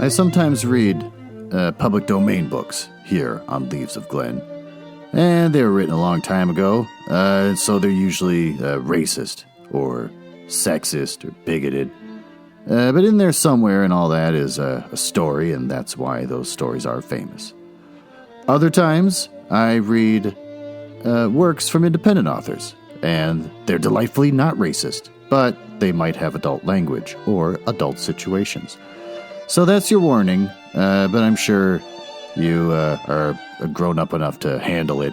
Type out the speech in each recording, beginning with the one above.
I sometimes read public domain books here on Leaves of Glen, and they were written a long time ago, so they're usually racist or sexist or bigoted. But in there somewhere and all that is a story, and that's why those stories are famous. Other times, I read works from independent authors, and they're delightfully not racist, but they might have adult language or adult situations. So that's your warning, but I'm sure you are grown up enough to handle it.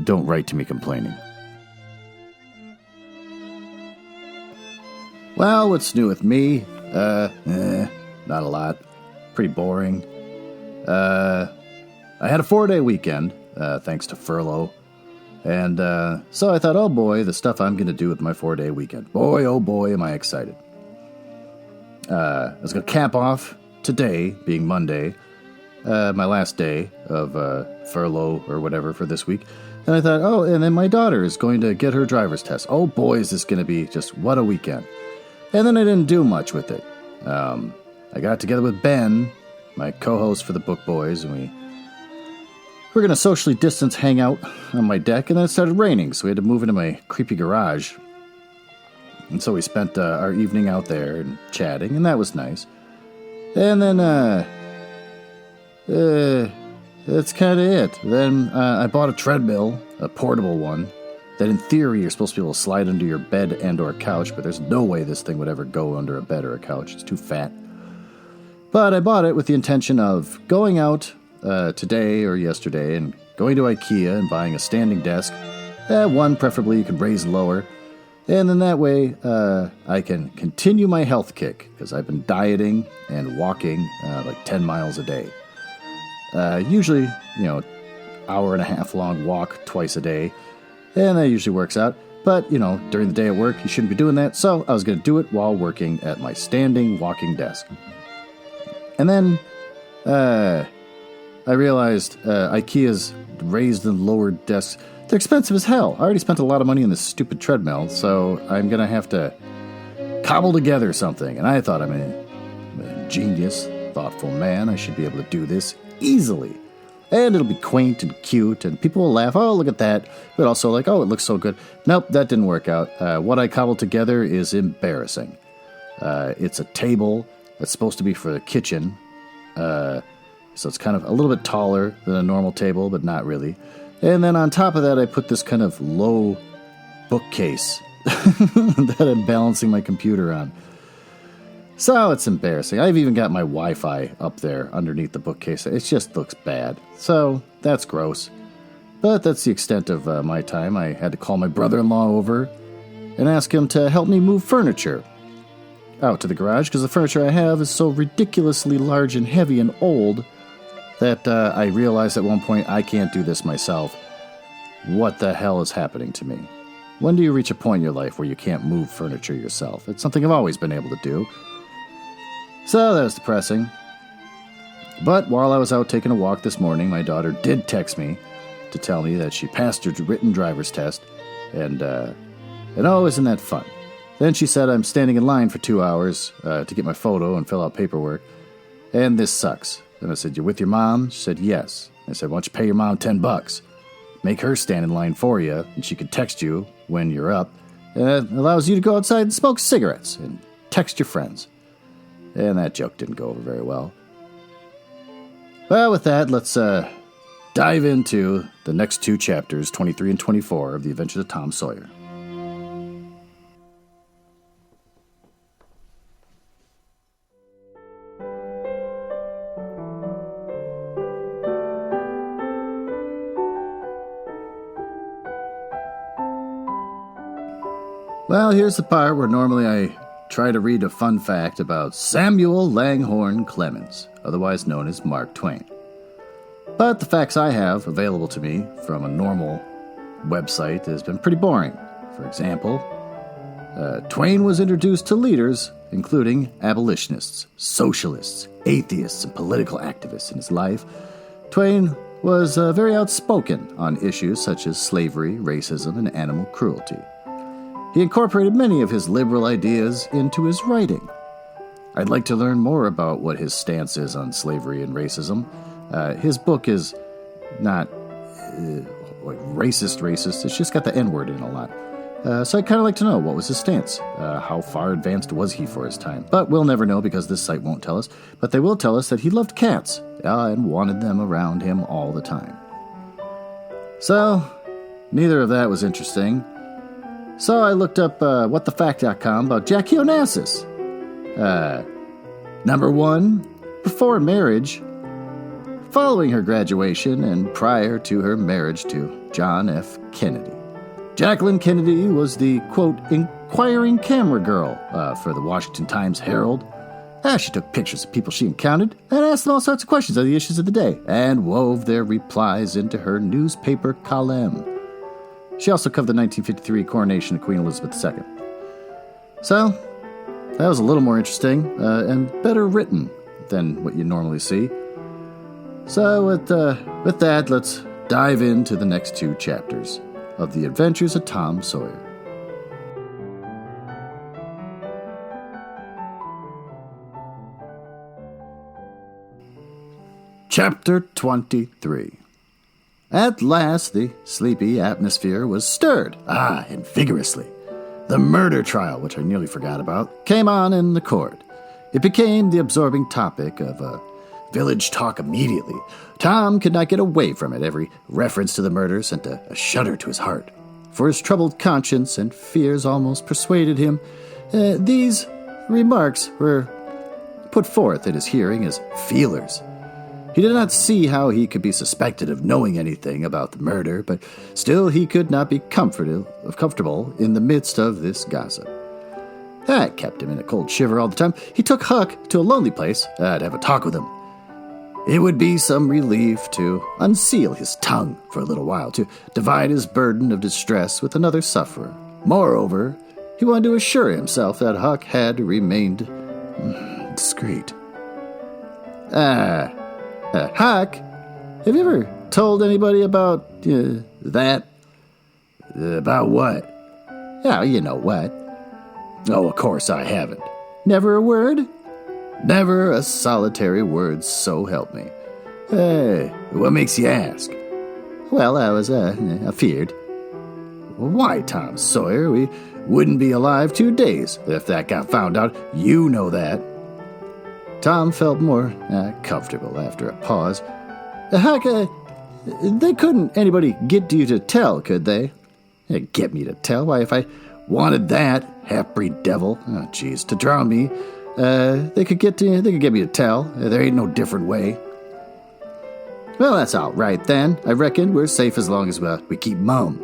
Don't write to me complaining. Well, what's new with me? Not a lot. Pretty boring. I had a 4-day weekend, thanks to furlough. And so I thought, oh boy, the stuff I'm going to do with my 4-day weekend. Boy, oh boy, am I excited. I was going to cap off today, being Monday, my last day of furlough or whatever for this week. And I thought, oh, and then my daughter is going to get her driver's test. Oh boy, is this going to be just what a weekend. And then I didn't do much with it. I got together with Ben, my co-host for the Book Boys, and we're going to socially distance hang out on my deck, and then it started raining, so we had to move into my creepy garage. And so we spent our evening out there and chatting, and that was nice. And then, that's kind of it. Then I bought a treadmill, a portable one, that in theory you're supposed to be able to slide under your bed and or couch, but there's no way this thing would ever go under a bed or a couch. It's too fat. But I bought it with the intention of going out today or yesterday and going to IKEA and buying a standing desk. One, preferably, you can raise and lower. And then that way I can continue my health kick, because I've been dieting and walking like 10 miles a day. Usually, hour and a half long walk twice a day. And that usually works out. But, during the day at work, you shouldn't be doing that. So I was going to do it while working at my standing walking desk. And then I realized IKEA's raised and lowered desks, they're expensive as hell. I already spent a lot of money on this stupid treadmill, so I'm going to have to cobble together something. And I thought, I'm a genius, thoughtful man. I should be able to do this easily. And it'll be quaint and cute, and people will laugh, oh, look at that. But also like, oh, it looks so good. Nope, that didn't work out. What I cobbled together is embarrassing. It's a table that's supposed to be for the kitchen. So it's kind of a little bit taller than a normal table, but not really. And then on top of that, I put this kind of low bookcase that I'm balancing my computer on. So it's embarrassing. I've even got my Wi-Fi up there underneath the bookcase. It just looks bad. So that's gross. But that's the extent of my time. I had to call my brother-in-law over and ask him to help me move furniture out to the garage, because the furniture I have is so ridiculously large and heavy and old that I realized at one point I can't do this myself. What the hell is happening to me? When do you reach a point in your life where you can't move furniture yourself? It's something I've always been able to do. So that was depressing. But while I was out taking a walk this morning, my daughter did text me to tell me that she passed her written driver's test, and oh, isn't that fun? Then she said I'm standing in line for 2 hours to get my photo and fill out paperwork, and this sucks. And I said, you with your mom? She said, yes. I said, why don't you pay your mom $10? Make her stand in line for you, and she can text you when you're up. It allows you to go outside and smoke cigarettes and text your friends. And that joke didn't go over very well. Well, with that, let's dive into the next 2 chapters, 23 and 24, of The Adventures of Tom Sawyer. Well, here's the part where normally I try to read a fun fact about Samuel Langhorne Clemens, otherwise known as Mark Twain. But the facts I have available to me from a normal website has been pretty boring. For example, Twain was introduced to leaders, including abolitionists, socialists, atheists, and political activists in his life. Twain was very outspoken on issues such as slavery, racism, and animal cruelty. He incorporated many of his liberal ideas into his writing. I'd like to learn more about what his stance is on slavery and racism. His book is not racist. It's just got the N-word in a lot. So I'd kind of like to know, what was his stance? How far advanced was he for his time? But we'll never know because this site won't tell us. But they will tell us that he loved cats and wanted them around him all the time. So, neither of that was interesting. So I looked up whatthefact.com about Jackie Onassis. Number 1, before marriage, following her graduation and prior to her marriage to John F. Kennedy. Jacqueline Kennedy was the, quote, inquiring camera girl for the Washington Times-Herald. She took pictures of people she encountered and asked them all sorts of questions on the issues of the day and wove their replies into her newspaper column. She also covered the 1953 coronation of Queen Elizabeth II. So, that was a little more interesting and better written than what you normally see. So, with that, let's dive into the next 2 chapters of The Adventures of Tom Sawyer. Chapter 23. At last, the sleepy atmosphere was stirred, and vigorously. The murder trial, which I nearly forgot about, came on in the court. It became the absorbing topic of village talk immediately. Tom could not get away from it. Every reference to the murder sent a shudder to his heart. For his troubled conscience and fears almost persuaded him. These remarks were put forth at his hearing as feelers. He did not see how he could be suspected of knowing anything about the murder, but still he could not be comfortable in the midst of this gossip. That kept him in a cold shiver all the time. He took Huck to a lonely place to have a talk with him. It would be some relief to unseal his tongue for a little while, to divide his burden of distress with another sufferer. Moreover, he wanted to assure himself that Huck had remained discreet. Huck, have you ever told anybody about that? About what? Oh, you know what. Oh, of course I haven't. Never a word? Never a solitary word, so help me. What makes you ask? Well, I feared. Why, Tom Sawyer, we wouldn't be alive 2 days if that got found out. You know that. Tom felt more comfortable after a pause. Huck, they couldn't anybody get you to tell, could they? Get me to tell? Why, if I wanted that half-breed devil, to drown me, they could get me to tell. There ain't no different way. Well, that's all right then. I reckon we're safe as long as we keep mum.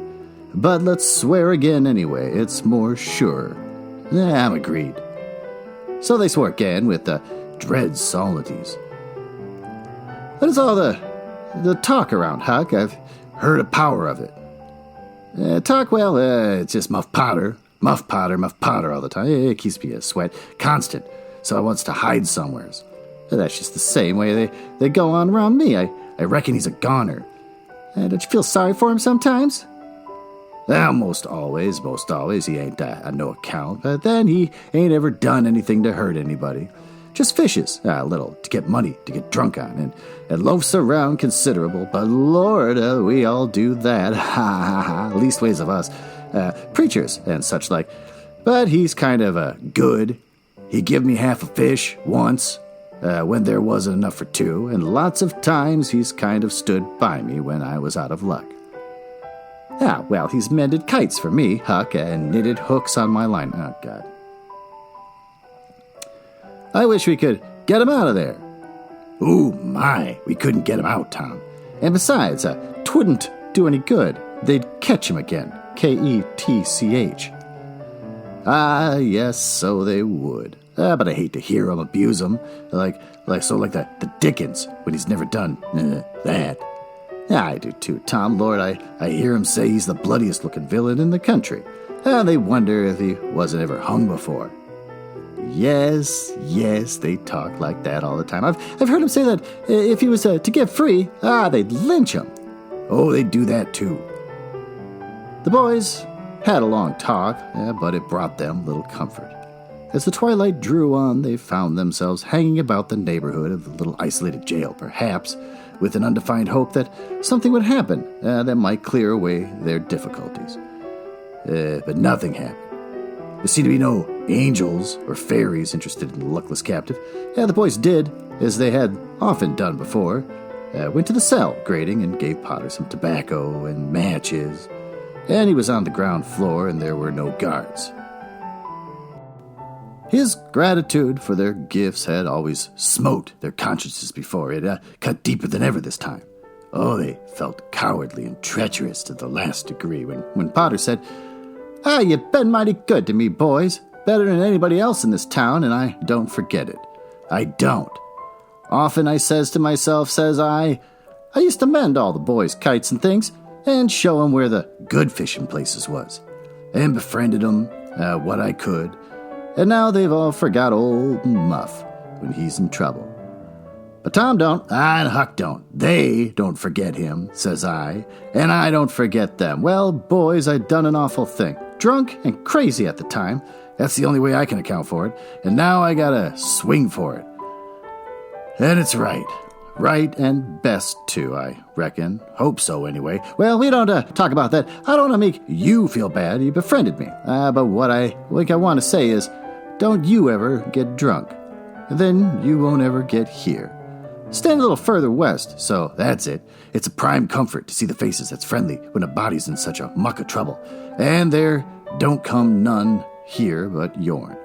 But let's swear again anyway. It's more sure. I'm agreed. So they swore again with dread solemnities. What is all the talk around, Huck? I've heard a power of it. Talk, well, it's just Muff Potter all the time. It keeps me a sweat, constant, so I wants to hide somewheres. That's just the same way they go on around me. I reckon he's a goner. Don't you feel sorry for him sometimes? Well, most always, he ain't on no account, but then he ain't ever done anything to hurt anybody. Just fishes, a little, to get money, to get drunk on, and loafs around considerable, but Lord, we all do that, leastways of us, preachers and such like. But he's kind of good. He give me half a fish once, when there wasn't enough for 2, and lots of times he's kind of stood by me when I was out of luck. Well, he's mended kites for me, Huck, and knitted hooks on my line. Oh, God. I wish we could get him out of there. Ooh, my, we couldn't get him out, Tom. And besides, 'twouldn't do any good. They'd catch him again. Ketch. Yes, so they would. But I hate to hear him abuse him, like the Dickens, when he's never done that. I do too, Tom. Lord, I hear him say he's the bloodiest looking villain in the country. They wonder if he wasn't ever hung before. Yes, they talk like that all the time. I've heard him say that if he was to get free, they'd lynch him. Oh, they'd do that too. The boys had a long talk, but it brought them little comfort. As the twilight drew on, they found themselves hanging about the neighborhood of the little isolated jail, perhaps with an undefined hope that something would happen that might clear away their difficulties. But nothing happened. There seemed to be no angels or fairies interested in the luckless captive. The boys did, as they had often done before, went to the cell grating and gave Potter some tobacco and matches. And he was on the ground floor, and there were no guards. His gratitude for their gifts had always smote their consciences before. It cut deeper than ever this time. Oh, they felt cowardly and treacherous to the last degree when Potter said, "You've been mighty good to me, boys. Better than anybody else in this town, and I don't forget it. I don't. Often I says to myself, says I used to mend all the boys' kites and things and show 'em where the good fishing places was, and befriended 'em what I could. And now they've all forgot old Muff when he's in trouble. But Tom don't, and Huck don't. They don't forget him, says I, and I don't forget them. Well, boys, I done an awful thing. Drunk and crazy at the time. That's the only way I can account for it. And now I gotta swing for it. And it's right. Right and best, too, I reckon. Hope so, anyway. Well, we don't talk about that. I don't want to make you feel bad. You befriended me. But what I want to say is, don't you ever get drunk. Then you won't ever get here. Stand a little further west, so that's it. It's a prime comfort to see the faces that's friendly when a body's in such a muck of trouble. And there don't come none here but yourn.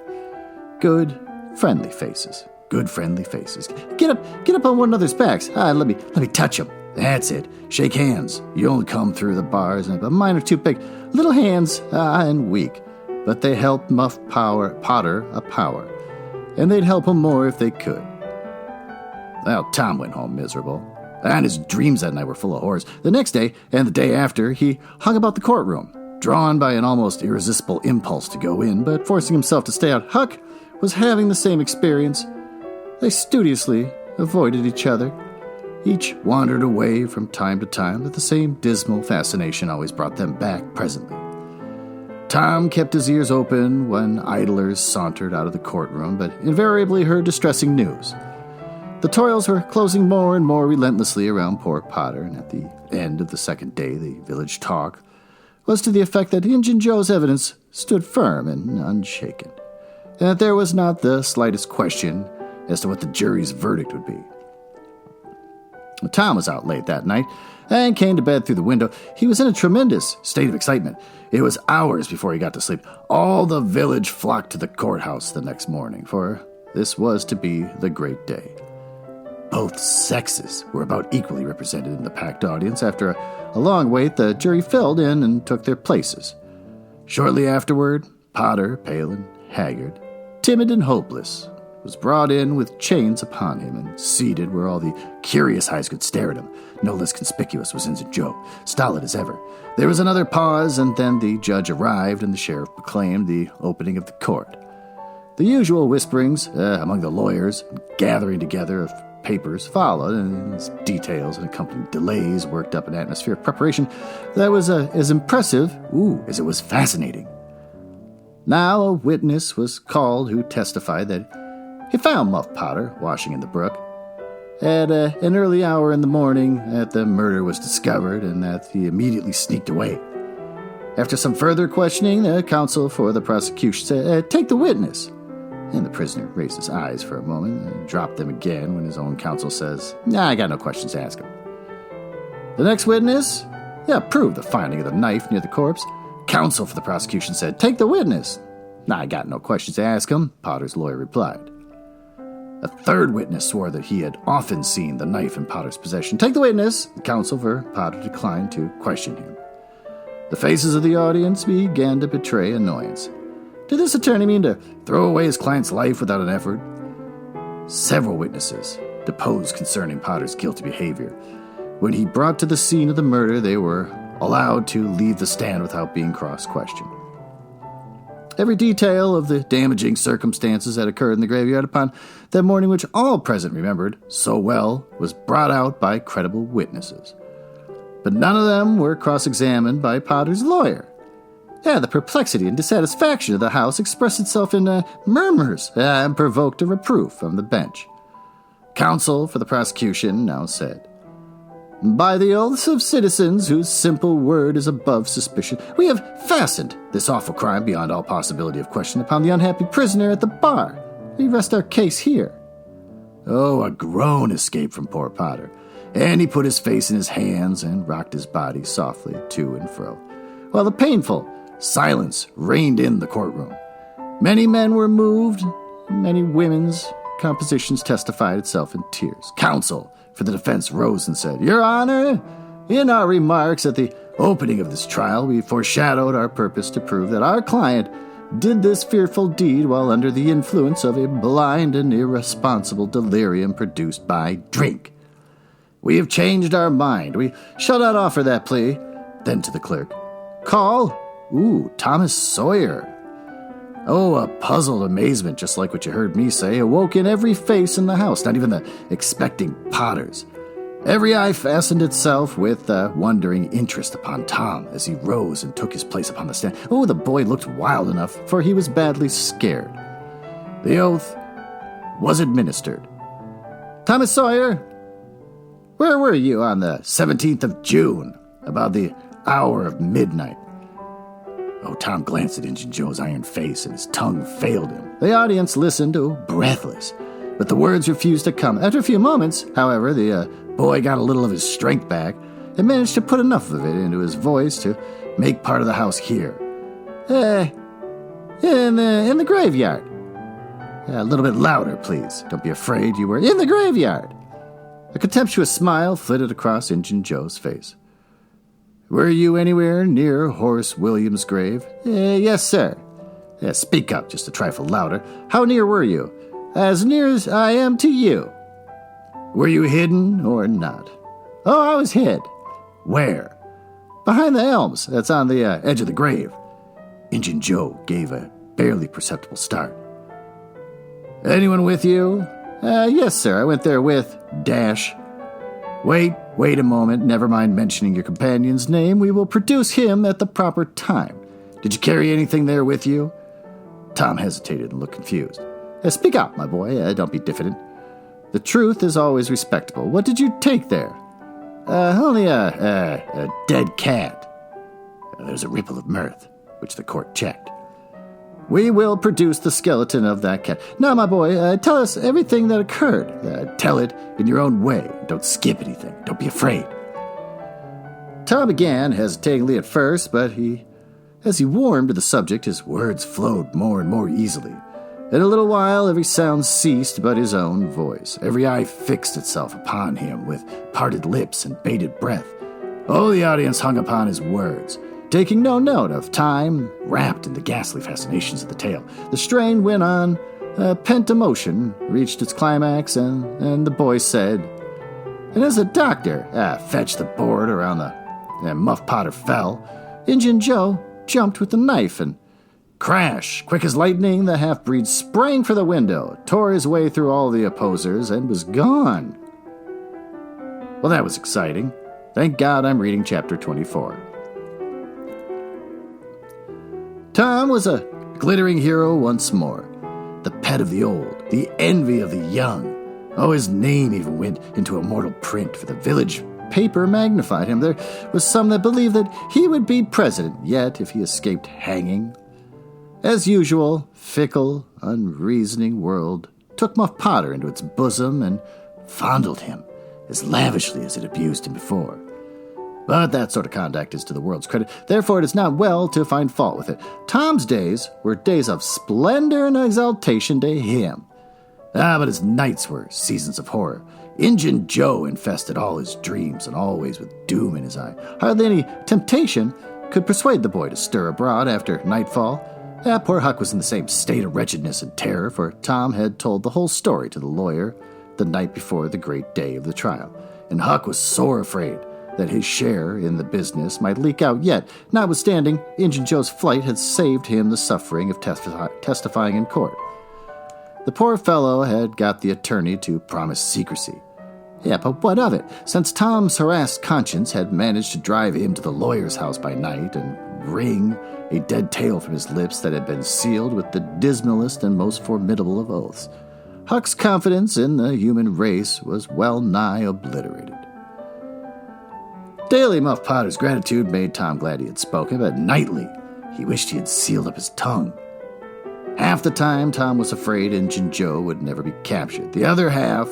Good, friendly faces. Good, friendly faces. Get up on one another's backs. Let me touch them. That's it. Shake hands. You only come through the bars, and mine are too big. Little hands, and weak. But they help Muff Potter a power. And they'd help him more if they could. Well, Tom went home miserable. And his dreams that night were full of horrors. The next day, and the day after, he hung about the courtroom, drawn by an almost irresistible impulse to go in, but forcing himself to stay out. Huck was having the same experience. They studiously avoided each other. Each wandered away from time to time, but the same dismal fascination always brought them back presently. Tom kept his ears open when idlers sauntered out of the courtroom, but invariably heard distressing news. The toils were closing more and more relentlessly around poor Potter, and at the end of the second day, the village talk was to the effect that Injun Joe's evidence stood firm and unshaken, and that there was not the slightest question as to what the jury's verdict would be. Tom was out late that night and came to bed through the window. He was in a tremendous state of excitement. It was hours before he got to sleep. All the village flocked to the courthouse the next morning, for this was to be the great day. Both sexes were about equally represented in the packed audience. After a long wait, the jury filled in and took their places. Shortly afterward, Potter, pale and haggard, timid and hopeless, was brought in with chains upon him and seated where all the curious eyes could stare at him. No less conspicuous was Injun Joe, stolid as ever. There was another pause, and then the judge arrived and the sheriff proclaimed the opening of the court. The usual whisperings among the lawyers, gathering together of papers, followed, and its details and accompanying delays worked up an atmosphere of preparation that was as impressive as it was fascinating. Now a witness was called who testified that he found Muff Potter washing in the brook at an early hour in the morning, that the murder was discovered, and that he immediately sneaked away. After some further questioning, the counsel for the prosecution said, "Take the witness." And the prisoner raised his eyes for a moment and dropped them again when his own counsel says, "I got no questions to ask him." The next witness proved the finding of the knife near the corpse. Counsel for the prosecution said, "Take the witness." "I got no questions to ask him," Potter's lawyer replied. A third witness swore that he had often seen the knife in Potter's possession. "Take the witness." The counsel for Potter declined to question him. The faces of the audience began to betray annoyance. Did this attorney mean to throw away his client's life without an effort? Several witnesses deposed concerning Potter's guilty behavior. When he brought to the scene of the murder, they were allowed to leave the stand without being cross-questioned. Every detail of the damaging circumstances that occurred in the graveyard upon that morning, which all present remembered so well, was brought out by credible witnesses. But none of them were cross-examined by Potter's lawyer. The perplexity and dissatisfaction of the House expressed itself in murmurs and provoked a reproof from the bench. Counsel for the prosecution now said, "By the oaths of citizens whose simple word is above suspicion, we have fastened this awful crime beyond all possibility of question upon the unhappy prisoner at the bar. We rest our case here." Oh, a groan escaped from poor Potter, and he put his face in his hands and rocked his body softly to and fro, while the painful silence reigned in the courtroom. Many men were moved, many women's compositions testified itself in tears. Counsel for the defense rose and said, "Your Honor, in our remarks at the opening of this trial, we foreshadowed our purpose to prove that our client did this fearful deed while under the influence of a blind and irresponsible delirium produced by drink. We have changed our mind. We shall not offer that plea." Then to the clerk, "Call, Thomas Sawyer." Oh, a puzzled amazement, just like what you heard me say, awoke in every face in the house, not even the expecting Potters. Every eye fastened itself with wondering interest upon Tom as he rose and took his place upon the stand. Oh, the boy looked wild enough, for he was badly scared. The oath was administered. "Thomas Sawyer, where were you on the 17th of June, about the hour of midnight?" Oh, Tom glanced at Injun Joe's iron face, and his tongue failed him. The audience listened, breathless, but the words refused to come. After a few moments, however, the boy got a little of his strength back and managed to put enough of it into his voice to make part of the house hear. In the graveyard." "A little bit louder, please. Don't be afraid. You were in the graveyard." A contemptuous smile flitted across Injun Joe's face. "Were you anywhere near Horace Williams' grave?" "Yes, sir." "Speak up, just a trifle louder. How near were you?" "As near as I am to you." "Were you hidden or not?" "Oh, I was hid." "Where?" "Behind the elms. That's on the edge of the grave." Injun Joe gave a barely perceptible start. "Anyone with you?" Yes, sir. I went there with Dash." Wait a moment. Never mind mentioning your companion's name. We will produce him at the proper time. Did you carry anything there with you?" Tom hesitated and looked confused. "Speak out, my boy. Don't be diffident. The truth is always respectable. What did you take there?" Only a dead cat." There's a ripple of mirth, which the court checked. "We will produce the skeleton of that cat. Now, my boy, tell us everything that occurred. Tell it in your own way. Don't skip anything. Don't be afraid." Tom began hesitatingly at first, but as he warmed to the subject, his words flowed more and more easily. In a little while, every sound ceased but his own voice. Every eye fixed itself upon him with parted lips and bated breath. Oh, the audience hung upon his words, taking no note of time, wrapped in the ghastly fascinations of the tale. The strain went on. Pent emotion reached its climax, and the boy said, "And as the doctor fetched the board around the Muff Potter fell, Injun Joe jumped with the knife, and crash! Quick as lightning, the half-breed sprang for the window, tore his way through all the opposers, and was gone." Well, that was exciting. Thank God I'm reading chapter 24. Tom was a glittering hero once more, the pet of the old, the envy of the young. Oh, his name even went into immortal print, for the village paper magnified him. There was some that believed that he would be president yet if he escaped hanging. As usual, fickle, unreasoning world took Muff Potter into its bosom and fondled him as lavishly as it abused him before. But that sort of conduct is to the world's credit. Therefore, it is not well to find fault with it. Tom's days were days of splendor and exaltation to him. But his nights were seasons of horror. Injun Joe infested all his dreams, and always with doom in his eye. Hardly any temptation could persuade the boy to stir abroad after nightfall. Poor Huck was in the same state of wretchedness and terror, for Tom had told the whole story to the lawyer the night before the great day of the trial, and Huck was sore afraid that his share in the business might leak out yet, notwithstanding Injun Joe's flight had saved him the suffering of testifying in court. The poor fellow had got the attorney to promise secrecy. But what of it, since Tom's harassed conscience had managed to drive him to the lawyer's house by night and wring a dead tail from his lips that had been sealed with the dismalest and most formidable of oaths. Huck's confidence in the human race was well nigh obliterated. Daily, Muff Potter's gratitude made Tom glad he had spoken, but nightly he wished he had sealed up his tongue. Half the time, Tom was afraid Injun Joe would never be captured. The other half,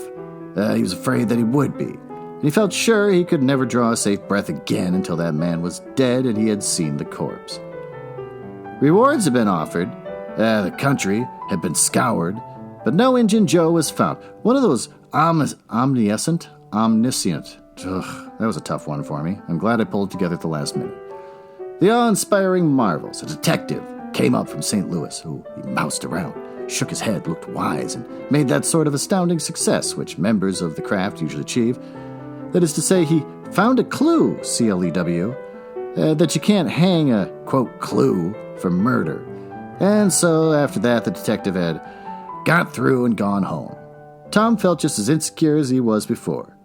he was afraid that he would be. And he felt sure he could never draw a safe breath again until that man was dead and he had seen the corpse. Rewards had been offered. The country had been scoured, but no Injun Joe was found. One of those omniscient. Ugh, that was a tough one for me. I'm glad I pulled it together at the last minute. The awe-inspiring marvels. A detective came up from St. Louis, who he moused around, shook his head, looked wise, and made that sort of astounding success which members of the craft usually achieve. That is to say, he found a clue, C-L-E-W, that you can't hang a, quote, clue for murder. And so after that, the detective had got through and gone home. Tom felt just as insecure as he was before.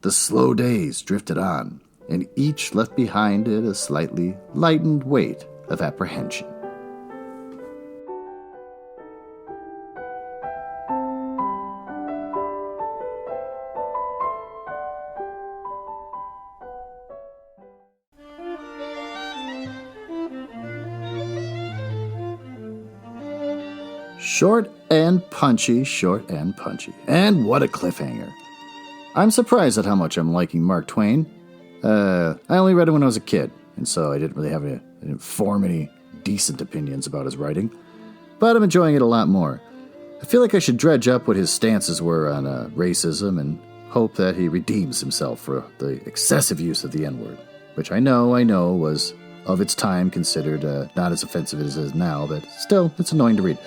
The slow days drifted on, and each left behind it a slightly lightened weight of apprehension. Short and punchy, short and punchy. And what a cliffhanger. I'm surprised at how much I'm liking Mark Twain. I only read him when I was a kid, and so I didn't form any decent opinions about his writing. But I'm enjoying it a lot more. I feel like I should dredge up what his stances were on racism and hope that he redeems himself for the excessive use of the N-word, which I know was of its time considered not as offensive as it is now, but still, it's annoying to read.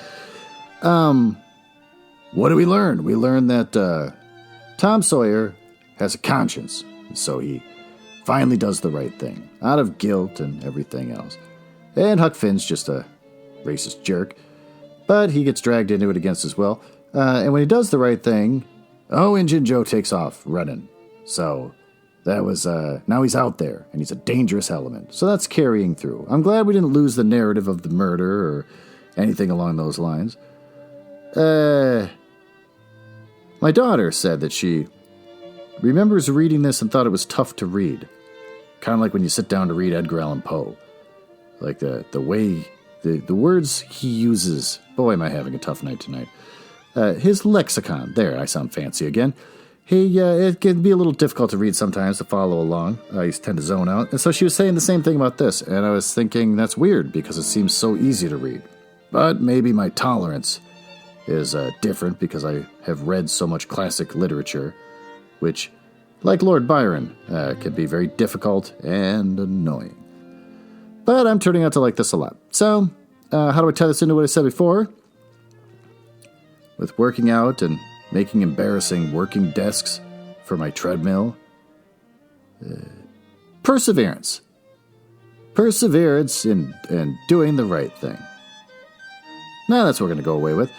What do we learn? We learn that Tom Sawyer has a conscience, so he finally does the right thing, out of guilt and everything else. And Huck Finn's just a racist jerk, but he gets dragged into it against his will. And when he does the right thing, Injun Joe takes off running. So that was, now he's out there, and he's a dangerous element. So that's carrying through. I'm glad we didn't lose the narrative of the murder or anything along those lines. My daughter said that she remembers reading this and thought it was tough to read. Kind of like when you sit down to read Edgar Allan Poe. Like the way, the words he uses. Boy, am I having a tough night tonight. His lexicon. There, I sound fancy again. It can be a little difficult to read sometimes, to follow along. I tend to zone out. And so she was saying the same thing about this. And I was thinking, that's weird because it seems so easy to read. But maybe my tolerance is different because I have read so much classic literature, which, like Lord Byron, can be very difficult and annoying. But I'm turning out to like this a lot. So, how do I tie this into what I said before? With working out and making embarrassing working desks for my treadmill. Perseverance. Perseverance in doing the right thing. Now that's what we're going to go away with.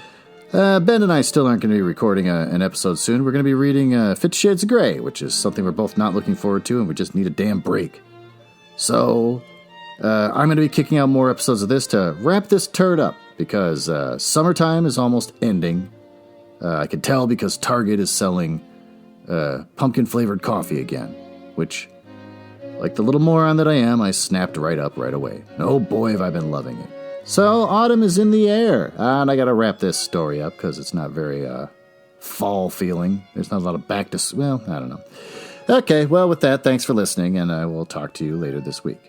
Ben and I still aren't going to be recording an episode soon. We're going to be reading 50 Shades of Grey, which is something we're both not looking forward to, and we just need a damn break. So, I'm going to be kicking out more episodes of this to wrap this turd up, because summertime is almost ending. I can tell because Target is selling pumpkin-flavored coffee again, which, like the little moron that I am, I snapped right up right away. And oh boy, have I been loving it. So, autumn is in the air, and I gotta wrap this story up, because it's not very, fall feeling. There's not a lot of I don't know. Okay, well, with that, thanks for listening, and I will talk to you later this week.